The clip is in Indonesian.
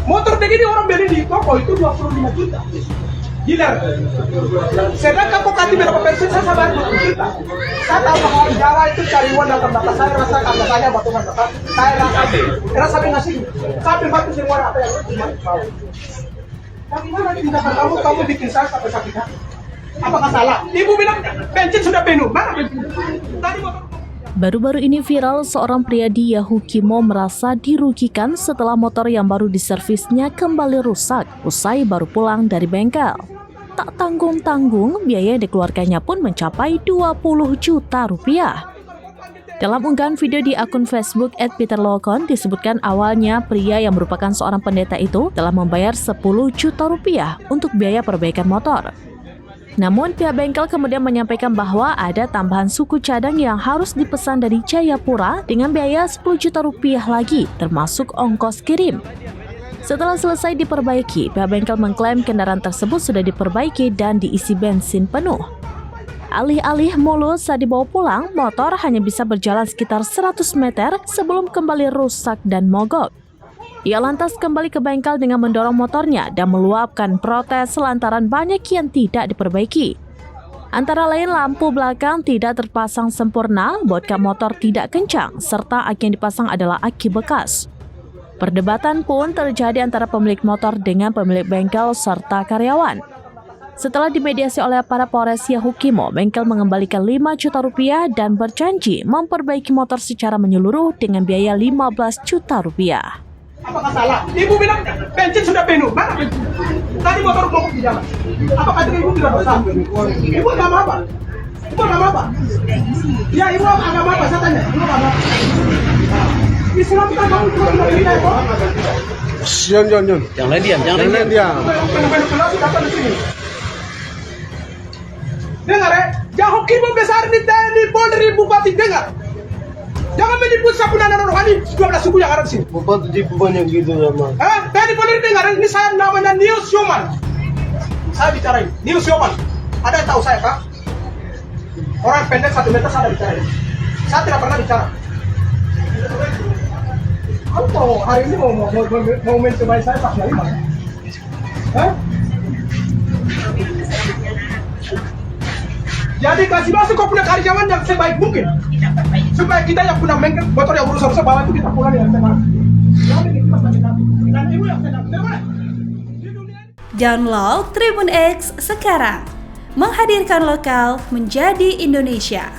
Motor begini orang beli di toko itu 25 juta. Gila. Sedangkan kok kasih berapa persen saya sabar 20 juta. Saya tahu orang Jawa itu cari uang dalam data. Saya rasa karena saya batu data. Saya rasa ngasih. Sampai batu semua apa yang mau. Tapi mana tindakan kamu bikin saya sampai sakit hati? Apakah salah? Ibu bilang bensin sudah penuh. Mana bensin? Tadi motor. Baru-baru ini viral seorang pria di Yahukimo merasa dirugikan setelah motor yang baru diservisnya kembali rusak usai baru pulang dari bengkel. Tak tanggung-tanggung, biaya yang dikeluarkannya pun mencapai 20 juta rupiah. Dalam unggahan video di akun Facebook @peterlocon disebutkan awalnya pria yang merupakan seorang pendeta itu telah membayar 10 juta rupiah untuk biaya perbaikan motor. Namun pihak bengkel kemudian menyampaikan bahwa ada tambahan suku cadang yang harus dipesan dari Jayapura dengan biaya 10 juta rupiah lagi, termasuk ongkos kirim. Setelah selesai diperbaiki, pihak bengkel mengklaim kendaraan tersebut sudah diperbaiki dan diisi bensin penuh. Alih-alih mulus saat dibawa pulang, motor hanya bisa berjalan sekitar 100 meter sebelum kembali rusak dan mogok. Ia lantas kembali ke bengkel dengan mendorong motornya dan meluapkan protes lantaran banyak yang tidak diperbaiki. Antara lain lampu belakang tidak terpasang sempurna, bodkap motor tidak kencang, serta aki yang dipasang adalah aki bekas. Perdebatan pun terjadi antara pemilik motor dengan pemilik bengkel serta karyawan. Setelah dimediasi oleh para Polres Yahukimo, bengkel mengembalikan 5 juta rupiah dan berjanji memperbaiki motor secara menyeluruh dengan biaya 15 juta rupiah. Apakah salah? Ibu bilang bensin sudah penuh. Mana bensin? Tadi motor mogok di jalan. Apakah ibu tidak bersalah? Ibu agama apa? Ibu agama apa? Ya ibu agama apa? Saya tanya. Ibu agama apa? Islam kan kamu cuma tidak pindah kok. Jangan. Yang lain diam. Penuh kelas datang di sini. Dengar ya, Yahukimo besar di TNI Polri Bupati dengar. Jangan menyebut Sapuna dan Rohani 12 suku yang ada di sini. Bupati jibu banyak gitu sama. TNI Polri dengar, ini saya namanya News Yoman. Saya bicarain, News Yoman. Ada yang tahu saya kak? Orang pendek 1 meter saya bicarain. Saya tidak pernah bicara. Kamu mau hari ini mau mencobai saya pas dari mana? Jadi kasih masuk kau punya karyawan yang sebaik mungkin supaya kita yang punya motor yang rusak bawa itu kita pulang dengan senang. Download Tribun X sekarang, menghadirkan lokal menjadi Indonesia.